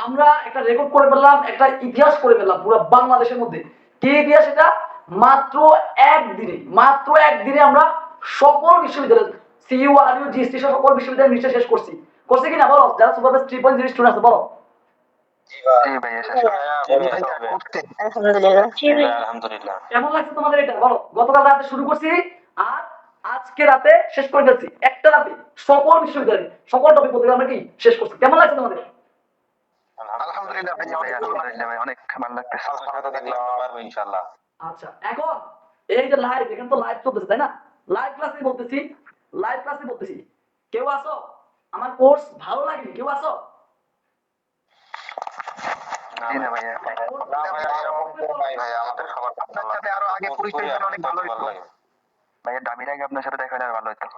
আমরা একটা রেকর্ড করে ফেললাম, একটা ইতিহাস করে ফেললাম পুরো বাংলাদেশের মধ্যে। কি ইতিহাস এটা? মাত্র একদিনে আমরা সকল বিশ্ববিদ্যালয় সিইউ আর ইউ জিএসটি সকল বিশ্ববিদ্যালয় নিশ্চয় শেষ করছি। করছে কিনা বলো, যারা সুপারবেস 3.0 স্টুডেন্ট আছে বলো। আলহামদুলিল্লাহ। কেমন লাগছে তোমাদের এটা বলো? গতকাল রাতে শুরু করছি আর আজকে রাতে শেষ করে ফেলছি। একটা রাতে সকল বিশ্ববিদ্যালয় সকল টপিক বলতে আমরা কি শেষ করছি। কেমন লাগছে তোমাদের? আলহামদুলিল্লাহ ভাই, অনেক ভালো লাগতেছে। পারবো ইনশাআল্লাহ। আচ্ছা, এখন এই যে লাইভ, এখানে তো লাইভ চলতেছে তাই না? লাইভ ক্লাসে বলতেছি কেউ আসো আমার কোর্স ভালো লাগেনি, কেউ আসো?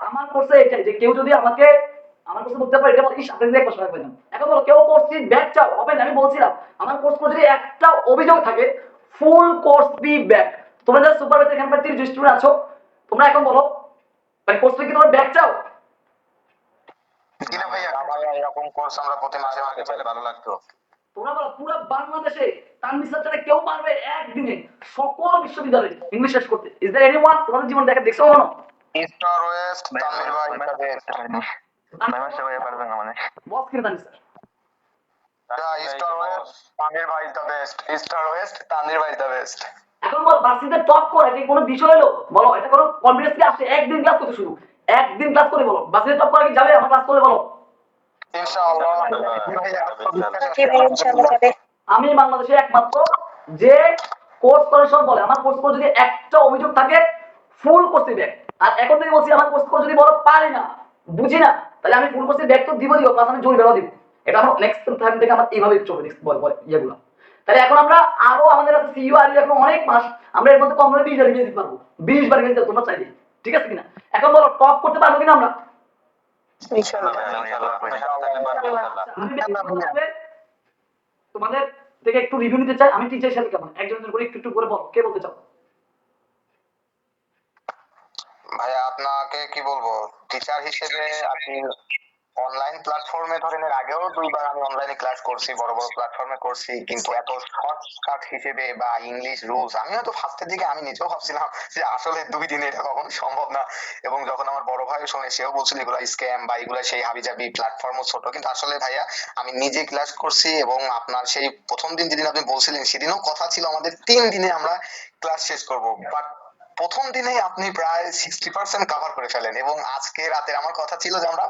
আমার কোর্সে এটাই যে কেউ যদি আমাকে আমার কোর্সে বলতে পারে এটা বলে ইস আপনি যে কষ্ট হয় পেলাম। এখন বলো কেউ কোর্স ফি ব্যাক চাও হবে না? আমি বলছিলাম আমার কোর্স করে যদি একটা অভিযোগ থাকে ফুল কোর্স ফি ব্যাক। তোমরা যারা সুপারভাইজার এখানে প্রায় 30 স্টুডেন্ট আছো, তোমরা এখন বলো মানে কোর্স ফি কি তোমরা ব্যাক চাও? এরকম কোর্স আমরা প্রতি মাসে মাসে পেলে ভালো লাগতো। তোমরা বলো পুরো বাংলাদেশে তানভীর স্যার ছাড়া কেউ পারবে একদিনে সকল বিশ্ববিদ্যালয়ে ইংলিশ শেষ করতে? ইজ দেয়ার এনিওয়ান তোমাদের জীবন দেখে দেখছো কখনো? স্টার ওয়েস্ট তানভীর ভাই সবাই পারবে না মানে বস কি Tanvir sir? Star west Tanvir ভাই is the best. Star west Tanvir ভাই ইজ দ্য বেস্ট। এখন বল ভার্সিটিতে টপ করে এটা কোনো বিষয় হলো? বলো এটা কোনো কনফিডেন্স কি আসছে? একদিন ক্লাস করতে শুরু, একদিন ক্লাস করে বলো ভার্সিটিতে টপ করা কি যাবে আমার ক্লাস করলে বলো? ইনশাআল্লাহ আমি বাংলাদেশে একমাত্র যে কোর্স করে সব বলে আমার কোর্স করে যদি একটা অভিযোগ থাকে ফুল কোর্সে ব্যাক। আর এখন থেকে বলছি আমার কোর্স করে যদি বলো পারি না বুঝি না তাহলে আমি ফুল কোর্সে ব্যাক তো দিব প্লাস আমি জরিমানাও দিব। এটা আমার নেক্সট টাইম থেকে আমার এইভাবে চলবে নেক্সট বল ইয়েগুলো। তাহলে এখন আমরা আরো আমাদের কাছে সিইউ আর এখন অনেক মাস আমরা এর মধ্যে কম করে 20 বার দিতে পারবো, 20 বার দিতে তোমরা চাইলে, ঠিক আছে কিনা? এখন বলো টপ করতে পারবো কিনা আমরা? তোমাদের থেকে একটু রিভিউ নিতে চাই। আমি টিচার হিসেবে কেমন একজন করে একটু করে বল, কে বলতে চাও? ভাইয়া আপনাকে কি বলবো, টিচার হিসেবে আপনি অনলাইন প্ল্যাটফর্মে ধরেন এর আগেও 2বার আমি অনলাইনে ক্লাস করছি, বড় বড় প্ল্যাটফর্মে করছি, কিন্তু এত শর্টকাট হিসেবে বা ইংলিশ রুলস আমি হয়তো ফার্স্টের দিকে আমি নিজেও ভাবছিলাম যে আসলে 2 দিনে এটা কখনো সম্ভব না। এবং যখন আমার বড় ভাই শুনে সেও বলছিল এগুলা স্ক্যাম বা এগুলা সেই হাবিজাবি প্ল্যাটফর্মও ছোট, কিন্তু আসলে ভাইয়া আমি নিজে ক্লাস করছি এবং আপনার সেই প্রথম দিন যেদিন আপনি বলছিলেন সেদিনও কথা ছিল আমাদের 3 দিনে আমরা ক্লাস শেষ করব, বাট প্রথম দিনেই আপনি প্রায় 60% কভার করে ফেলেন। এবং আজকে রাতে আমার কথা ছিল যে আমরা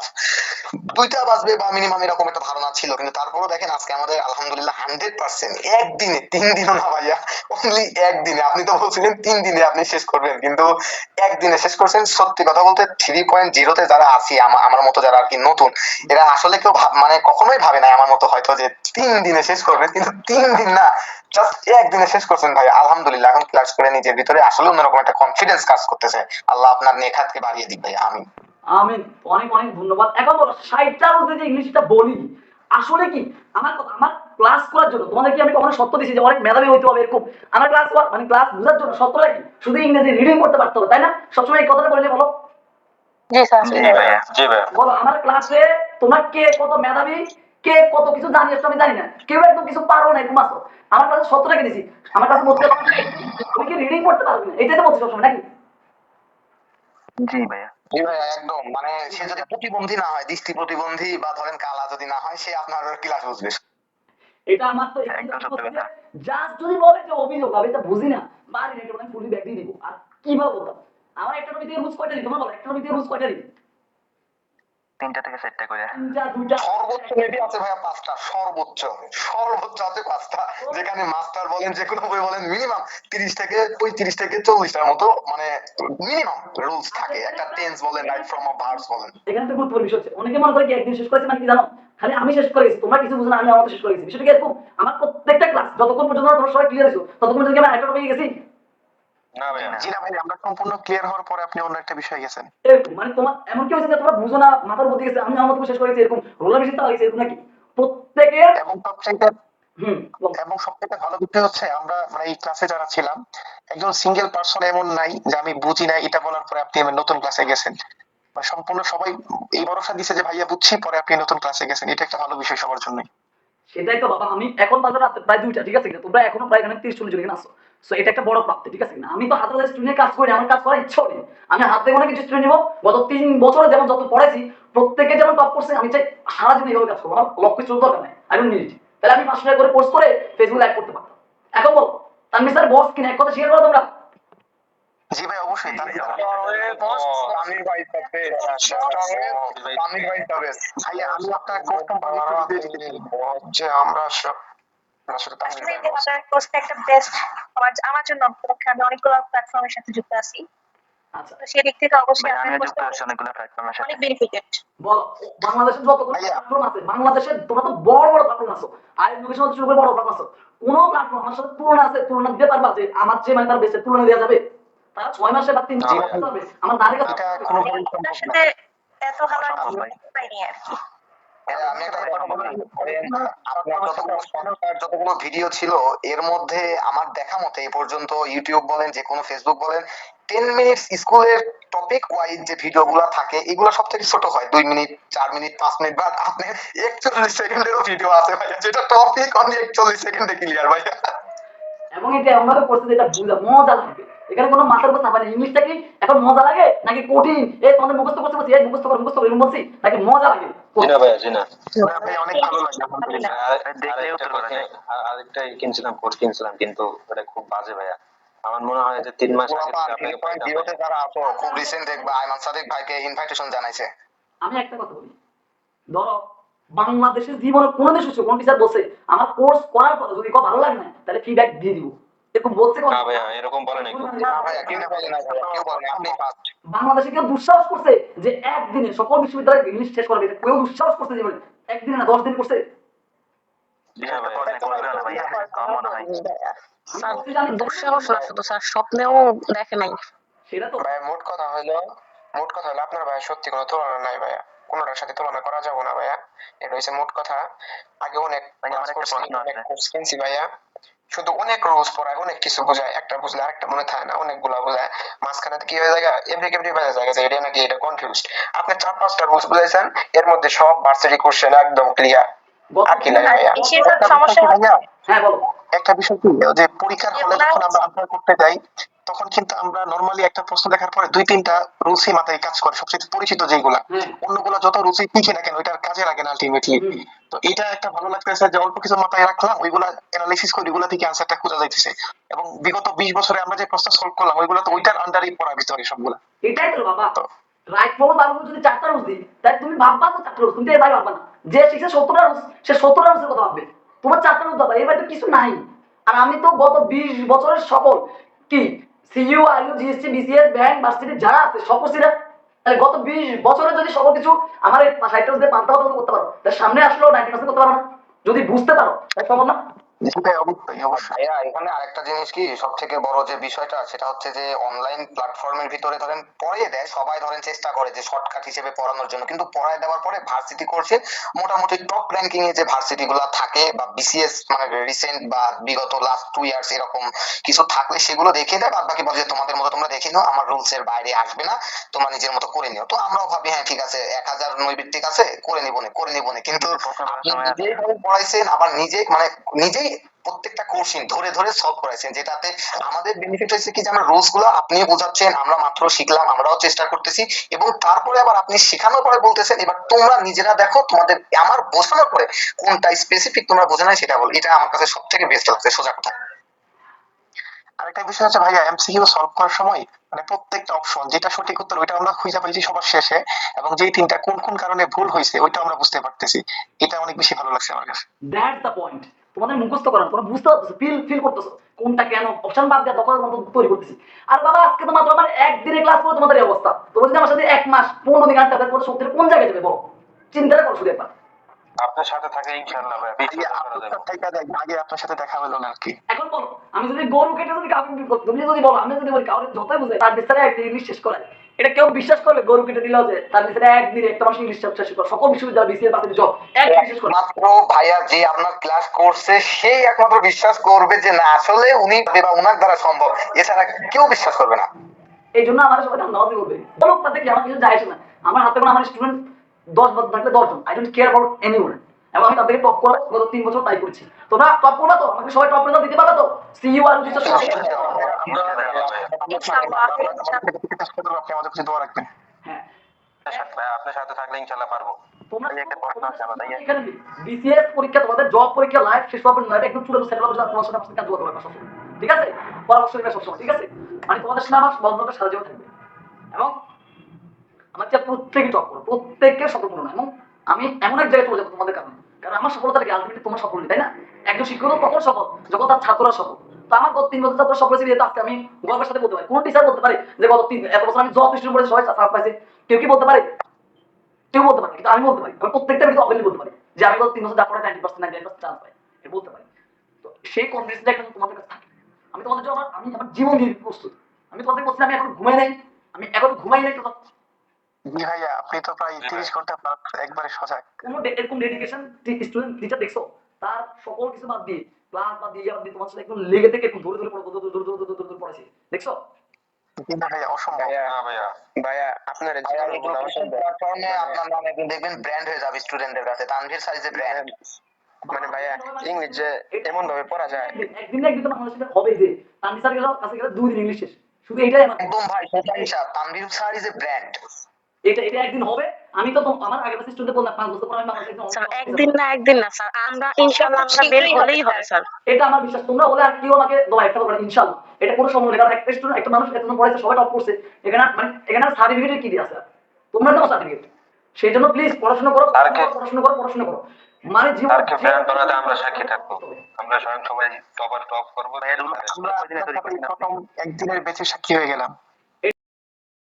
2টা বাজবে বা মিনিমাম এরকম একটা ধারণা ছিল, কিন্তু তারপরও দেখেন আজকে আমাদের আলহামদুলিল্লাহ 100% একদিনে, 3 দিনও না ভাইয়া, অনলি একদিনে। আপনি তো বলছিলেন 3 দিনে আপনি শেষ করবেন, কিন্তু একদিনে শেষ করছেন। সত্যি কথা বলতে 3.0 তে যারা আছি আমার মতো যারা আর কি নতুন, এরা আসলে কেউ মানে কখনোই ভাবে না আমার মতো হয়তো যে 3 দিনে শেষ করবেন, কিন্তু 3 দিন না জাস্ট একদিনে শেষ করছেন ভাই। আলহামদুলিল্লাহ এখন ক্লাস করে নিজের ভিতরে আসলে অন্যরকম একটা কনফিডেন্স কাজ করতেছে। আল্লাহ আপনার নেখাতকে বাড়িয়ে দিক ভাই, আমিন আমিন। অনেক অনেক ধন্যবাদ। এখন বলো 60টার মধ্যে যে ইংলিশটা বলি আসলে কি আমার ক্লাস করার জন্য তোমাদের কি আমি কখনো সত্য দিছি যে অনেক মেধাবী হইতে হবে এরকম? আমার ক্লাস মানে ক্লাস বোঝার জন্য সত্যটা কি শুধু ইংরেজি রিডিং করতে পারতে হবে তাই না? সবসময় এই কথাটা বললে বলো। জি স্যার, জি ভাইয়া। বলো আমার ক্লাসে তোমরা কে কত মেধাবী, কে কত কিছু জানি আমি জানি না, কেউ একদম কিছু পারো না এরকম আসো। আমার ক্লাসে সত্যটাকে দিছি, আমার ক্লাসে বলতে তুমি কি রিডিং করতে পারবে না এটাই তো বলছি সবসময় নাকি? জি ভাইয়া, জি ভাইয়া একদম। মানে সে যদি প্রতিবন্ধী না হয়, দৃষ্টি প্রতিবন্ধী বা ধরেন কালা যদি না হয়, সে আপনার ক্লাস বুঝবে। এটা আমার তো জাস্ট যদি বলে যে অভিযোগ আমি এটা বুঝি না বাড়ি না এটা ফুলি ব্যাগ দিয়ে দিব আর কিভাবে বলতাম। আমার একটা টপিক থেকে রুজ কয়টা দিই তোমরা বলো, একটা টপিক থেকে রুজ কয়টা দিই? 3টা থেকে 4টা করে। 3টা 2টা সর্বোচ্চ মেবি আছে ভাইয়া 5টা, সর্বোচ্চ আছে 5টা। যেখানে মাস্টার বলেন যে কোনো বই বলেন মিনিমাম 30 থেকে 35 থেকে 40টার মতো মানে মিনিমাম রুলস থাকে। একটা টেন্স বলেন, রাইট ফর্ম অফ ভার্বস বলেন। এখানে তো গুরুত্বপূর্ণ বিষয় হচ্ছে অনেকে মনে করে কি একদিন শেষ করেছে মানে কি জানো খালি আমি শেষ করে গেছি তোমরা কিছু বুঝো না আমি আমার শেষ করে গেছি। বিষয়টা কি এরকম? আমার প্রত্যেকটা ক্লাস যতক্ষণ পর্যন্ত তোমরা সবাই ক্লিয়ার হইছো ততক্ষণ পর্যন্ত আমি একটা টপিকে গেছি না ভাইয়া, জি না ভাই, আমরা সম্পূর্ণ ক্লিয়ার হওয়ার পরে আপনি অন্য একটা বিষয় গেছেন এরকম। মানে তোমার এমন কি হয়েছে যে তোমরা বুঝো না মাথার মধ্যে গেছে আমি আমার মতো শেষ করেছি এরকম রোলার বেশি হয়েছে এরকম নাকি প্রত্যেকের? এবং সবথেকে ভালো বিষয় হচ্ছে আমরা মানে এই ক্লাসে যারা ছিলাম একজন সিঙ্গেল পার্সন এমন নাই যে আমি বুঝি না এটা বলার পরে আপনি নতুন ক্লাসে গেছেন। মানে সম্পূর্ণ সবাই এই ভরসা দিছে যে ভাইয়া বুঝছি, পরে আপনি নতুন ক্লাসে গেছেন। এটা একটা ভালো বিষয় সবার জন্য। সেটাই তো বাবা, আমি এখন বাজার রাতে প্রায় 2টা, ঠিক আছে কিনা? তোমরা এখনো প্রায় এখানে 30-40 জন এখানে আসো। সো এটা একটা বড় প্রাপ্তি, ঠিক আছে কিনা? আমি তো হাতে হাতে স্টুডেন্টের কাজ করি, আমার কাজ করার ইচ্ছাও নেই। আমি হাতে কোনো কিছু স্টুডেন্ট নিবো, গত 3 বছরে যেমন যত পড়াইছি প্রত্যেকে যেমন টপ করছে, আমি চাই সারাদিন এইভাবে কাজ করবো। আমার লক্ষ্য ছিল দরকার নাই, আই ডোন্ট নিড ইট। তাহলে আমি 500 টাকা করে কোর্স করে ফেসবুক লাইভ করতে পারতাম। এখন বলো তানভীর স্যার বস কিনা, এক কথা শেয়ার করো তোমরা। জি ভাই অবশ্যই তামির ভাই সাথে তামির ভাই সাথে ভাইয়া আমি আপনার কোর্স যে আমরা আসলে তামির আসলে ভাই আপনার কোর্সটা একটা বেস্ট আমার জন্য পক্ষে আমি অনেকগুলো প্ল্যাটফর্মের সাথে যুক্ত আছি। আচ্ছা তো সেই দিক থেকে অবশ্যই আমি আপনার যুক্ত কোর্সটা আছি অনেকগুলো প্ল্যাটফর্মের সাথে। অনেক বেনিফিটেড। বলো বাংলাদেশের যতগুলো ভাইয়া। প্ল্যাটফর্ম আছে, বাংলাদেশের তোমরা তো বড় বড় প্ল্যাটফর্ম আছো, আর এডুকেশন হচ্ছে বড় প্ল্যাটফর্ম আছো। কোন প্ল্যাটফর্ম আমার সাথে তুলনা আছে, তুলনা দিতে পারবা যে আমার চেয়ে মানে তার বেশি তুলনা দেওয়া যাবে? তারা 6 মাসে বা 3 মাসে না, করতে হবে, আমার ধারে কাছে এটা কোনো আপনার সাথে এত ভালো অসম্ভব ভাই। পাইনি আর কি। আমি একটা কথা বলি, আপনার যতগুলো ভিডিও ছিল এর মধ্যে আমার দেখা মতে এই পর্যন্ত ইউটিউব বলেন যে কোনো ফেসবুক বলেন 10 মিনিট স্কুলের টপিক ওয়াইজ যে ভিডিওগুলো থাকে এগুলো সব থেকে ছোট হয়, 2 মিনিট 4 মিনিট 5 মিনিট, বাট আপনার 41 সেকেন্ডেরও ভিডিও আছে ভাইয়া, যেটা টপিক অনলি 41 সেকেন্ডে ক্লিয়ার ভাইয়া। এবং এটা এমন ভাবে করছে যেটা বুঝা মজা লাগবে। এখানে কোনো মাথার উপর চাপা নেই। ইংলিশটা কি এখন মজা লাগে নাকি কঠিন? এই তোমাদের মুখস্থ করতে বলছি, এই মুখস্থ করো এরকম বলছি নাকি মজা লাগে? জিনা ভাইয়া জিনা ভাই অনেক ভালো লাগে আলহামদুলিল্লাহ। দেখলেই উত্তর করা যায়। আরেকটা কিনছিলাম, কোর্স কিনছিলাম, কিন্তু ওটা খুব বাজে ভাইয়া। আমার মনে হয় যে 3 মাস আগে থেকে আপনাকে পাইতাম ভাই। ভিডিওতে যারা আছো খুব রিসেন্ট দেখবা আইমান সাদিক ভাইকে ইনভাইটেশন জানাইছে। আমি একটা কথা বলি, ধরো বাংলাদেশের জীবনে কোনো দেশ হচ্ছে কোন টিচার বসে আমার কোর্স করার পর যদি কেউ ভালো লাগে না তাহলে ফিডব্যাক দিয়ে দিব, এরকম বলছে না ভাইয়া এরকম বলে নাই। না ভাইয়া কেউ বলে না ভাইয়া, কেউ বলে না, আপনি ফার্স্ট। বাংলাদেশে কেউ দুঃসাহস করছে যে একদিনে সকল বিশ্ববিদ্যালয়ে ইংলিশ শেষ করবে? কেউ দুঃসাহস করছে যে একদিনে না 10 দিন করছে? জিনা ভাইয়া করবে না ভাইয়া, আমার মনে হয়। দুঃসাহস না শুধু স্যার, স্বপ্নেও দেখে নাই। সেটা তো ভাই মোট কথা হলো আপনার ভাই সত্যি কোনো তুলনা নাই ভাইয়া, কোনোটার সাথে তুলনা করা যাবে না ভাইয়া, এটা হচ্ছে মোট কথা। আগে অনেক ভাই, আমার একটা প্রশ্ন আছে। কোর্স কিনছি ভাইয়া, শুধু অনেক রুলস পড়ায়, অনেক কিছু বোঝায়, একটা বুঝলে আরেকটা মনে থাকে না, অনেকগুলা বোঝায়, মাঝখানে কি হয়ে যায় এভরি বাজে জায়গা যায়, এটা নাকি এটা কনফিউজড। আপনি 4-5টা রুলস বুঝাইছেন, এর মধ্যে সব ভার্সিটি কোশ্চেন একদম ক্লিয়ার। আর কি লাগে ভাইয়া? বেশিরভাগ সমস্যা ভাইয়া হ্যাঁ বলো। একটা বিষয় কি যে পরীক্ষার হলে যখন আমরা আনসার করতে যাই তখন কিন্তু আমরা নরমালি একটা প্রশ্ন দেখার পরে 2-3টা রুলসই মাথায় কাজ করে, সবচেয়ে পরিচিত যেগুলা, হ্যাঁ। অন্যগুলা যত রুলসই শিখি না কেন ওইটার কাজে লাগে না আলটিমেটলি। হুম। তো এটা একটা ভালো লাগতেছে যে অল্প কিছু মাথায় রাখলাম, ওইগুলা অ্যানালাইসিস করে ওইগুলা থেকে আনসারটা খোঁজা যাইতেছে, এবং বিগত 20 বছরে আমরা যে প্রশ্ন সলভ করলাম ওইগুলা তো ওইটার আন্ডারই পড়া ভিতরে সবগুলা। এটাই তো বাবা, রাইট ফ্রম বাবু যদি 4টা রুলস দিই তাই তুমি ভাববা তো 4টা রুলস, তুমি তো এটাই ভাববা না। যে শিখছে 70টা রুলস সে 70টা রুলসের কথা ভাববে, তোমার 4টা রুলস বাবা, এবার তো কিছু নাই। আর আমি তো গত 20 বছরের সকল কি CU IU GST BCS bank varsity যারা আছে সব করছিরা, তাহলে গত 20 বছরে যদি সকল কিছু আমার এই 60টা রুলস দিয়ে 5টা কথা করতে পারো, তাহলে সামনে আসলেও 90% করতে পারো না যদি বুঝতে পারো, তাই সম্ভব না? ভাইয়া এখানে আরেকটা জিনিস কি সব থেকে বড় যে বিষয়টা সেটা হচ্ছে যে অনলাইন প্ল্যাটফর্মের ভিতরে ধরেন পড়িয়ে দেয়, সবাই ধরেন চেষ্টা করে যে শর্টকাট হিসেবে পড়ানোর জন্য, কিন্তু পড়ায় দেওয়ার পরে ভার্সিটি কোর্সে মোটামুটি টপ র্যাঙ্কিং এ যে ভার্সিটি গুলা থাকে বা বিসিএস মানে রিসেন্ট বা বিগত লাস্ট 2 ইয়ার্স এরকম কিছু থাকলে সেগুলো দেখিয়ে দেয়, বাদ বাকি বলে যে তোমাদের মতো তোমরা দেখে নাও, আমার রুলস এর বাইরে আসবে না, তোমরা নিজের মতো করে নিও। তো আমরাও ভাবি হ্যাঁ ঠিক আছে 1000 নৈবিত্তিক আছে করে নিব না, কিন্তু আপনি নিজেই পড়াইছেন আবার নিজেই প্রত্যেকটা কোশ্চেন ধরে ধরে সলভ করাইছেন, যেটাতে আমাদের বেনিফিট হয়েছে কি যে আমরা রুলস গুলো আপনি বোঝাচ্ছেন, আমরা মাত্র শিখলাম, আমরাও চেষ্টা করতেছি, এবং তারপরে আবার আপনি শেখানোর পরে বলতেছেন এবার তোমরা নিজেরা দেখো তোমাদের আমার বোঝানোর পরে কোনটা স্পেসিফিক তোমরা বোঝো না সেটা বল। এটা আমার কাছে সব থেকে বেস্ট লাগছে, সোজা কথা। আরেকটা বিষয় হচ্ছে ভাইয়া এমসিকিউ সলভ করার সময় মানে প্রত্যেকটা অপশন যেটা সঠিক উত্তর ওইটা আমরা খুঁজে পাইছি সবার শেষে, এবং যেই তিনটা কোন কোন কারণে ভুল হয়েছে ওইটা আমরা বুঝতে পারতেছি, এটা অনেক বেশি ভালো লাগছে আমার কাছে। That's the point. তোমাদের মুখস্থ করানো, তোমরা বুঝতে পারতেছো, ফিল করতেছো কোনটা কেন, অপশন বাদ দেওয়া দখলের মতো তৈরি করতেছি। আর বাবা আজকে তো মাত্র আমার একদিনে ক্লাস করে তোমাদের এই অবস্থা, তোমরা যদি আমার সাথে 1 মাস 15 দিন আনতে হবে তোমাদের সত্যি কোন জায়গায় যাবে বলো? চিন্তা করো শুধু একবার। আপনার সাথে থাকে ইনশাআল্লাহ ভাই, আগে আপনার সাথে দেখা হলো না আর কি। এখন বলো আমি যদি গরু কেটে যদি কাউকে তুমি যদি বলো, আমি যদি বলি কাউকে যতই বুঝে তার বিস্তারে একদিন ইংলিশ শেষ করে, এটা কেউ বিশ্বাস করবে? গরু কেটে দিলেও যে তার বিস্তারে একদিন একটা মাস ইংলিশ শেষ করে, সকল বিশ্ববিদ্যালয় বিসিএস বাতিল জব একদিন শেষ করে। মাত্র ভাইয়া যে আপনার ক্লাস করছে সেই একমাত্র বিশ্বাস করবে যে না আসলে উনি বা উনার দ্বারা সম্ভব, এছাড়া কেউ বিশ্বাস করবে না। এই জন্য আমার সবাই ধান্দাবাজি করবে, বলুক তাতে কি, আমার কিছু যায় আসে না। আমার হাতে কোনো আমার স্টুডেন্ট 10 থাকলে 10 জন, I don't care about anyone. এবং আমি তাদেরকে টপ করে গত 3 বছর তাই করছি। তোমরা টপ করবে তো? আমাকে সবাই টপ রেজাল্ট দিতে পারবে তো? সিইউ আর টিচার সবাই। আপনি আমাদের কাছে দোয়া রাখবেন। হ্যাঁ, ভাইয়া আপনার সাথে থাকলে ইনশাআল্লাহ পারবো। তোমরা এই একটা প্রশ্ন আছে আমার ভাইয়া। এখানে বিসিএস পরীক্ষা, তোমাদের জব পরীক্ষা লাইভ শেষ হবে লাইভ একদম চূড়ান্ত সেটেল হবে, তোমার সাথে আমার সাথে কাজ করতে পারবে সবসময়, ঠিক আছে? পরামর্শ নেবে সবসময়, ঠিক আছে? মানে তোমাদের সাথে আমার বন্ধনটা সারা জীবন থাকবে। এবং আমার চাই প্রত্যেকে টপ করো, প্রত্যেককে সফল করো না। এবং আমি এমন এক জায়গায় চলে যাবো তোমাদের কারণে, কারণ আমার সফলতা থেকে আলটিমেটলি তোমার সফল নেই, তাই না? একজন শিক্ষক তখন সফল যখন তার ছাত্ররা সফল। তো আমার গত 3 বছর ছাত্র সফল হয়েছে, যেহেতু আজকে আমি গর্বের সাথে বলতে পারি। কোন টিচার বলতে পারে যে গত 3 বছর আমি যত স্টুডেন্ট পড়েছি সবাই সার্চ পাইছে? কেউ কি বলতে পারে? কেউ বলতে পারে, কিন্তু আমি বলতে পারি। আমি প্রত্যেকটা বিষয়ে অবেলি বলতে পারি যে আমি গত 3 বছর যা পড়ে 90% 99% চান্স পাই, এটা বলতে পারি। তো সেই কনফিডেন্সটা এখন তোমাদের কাছে থাকে। আমি তোমাদের জন্য আমি আমার জীবন দিয়ে প্রস্তুত। আমি তোমাদের বলছি আমি এখন ঘুমাই নাই, আমি এখন ঘুমাই নাই তো। জি ভাইয়া, আপনি তো প্রায় 30 ঘন্টা একবারে সজাগ। কোনো এরকম ডেডিকেশন স্টুডেন্ট টিচার দেখছো? তার সকল কিছু বাদ দিয়ে, ক্লাস বাদ দিয়ে তোমার সাথে একদম লেগে থেকে একদম ধরে ধরে ধরে পড়াইছে, দেখছো? কিন্তু ভাইয়া অসম্ভব। হ্যাঁ ভাইয়া। ভাইয়া আপনার প্ল্যাটফর্মে আপনার নাম একদিন দেখবেন ব্র্যান্ড হয়ে যাবে স্টুডেন্টদের কাছে। Tanvir sir is a brand. মানে ভাইয়া ইংলিশ যে এমন ভাবে পড়া যায়, একদিন না একদিন তো মানুষের সাথে হবে যে তানভীর স্যার কাছে গেলে 2 দিন ইংলিশ শেষ, শুধু এটাই আমার একদম ভাই, সেটাই হিসাব। Tanvir sir is a brand. এটা একদিন হবে। আমি তো আমার আগের বছর স্টুডেন্ট বললাম 5 বছর পর আমি বাংলাদেশে স্যার একদিন না স্যার, আমরা ইনশাআল্লাহ আমরা বের হলেই হবে স্যার। এটা আমার বিশ্বাস। তোমরা বলে আর কেউ আমাকে দোয়া একটা বলবে ইনশাআল্লাহ, এটা কোনো সম্ভব না। কারণ একটা স্টুডেন্ট একটা মানুষ এতজন পড়াইছে, সবাই টপ করছে, এখানে মানে এখানে সার্টিফিকেট কি দিয়ে আছে? তোমরা তো সার্টিফিকেট। সেই জন্য প্লিজ পড়াশোনা করো, পড়াশোনা করো। মানে জীবন তারকে প্ল্যান করাতে আমরা সাক্ষী থাকবো। আমরা স্বয়ং সবাই টপ করবো। আমরা প্রথম একদিনের বেঁচে সাক্ষী হয়ে গেলাম।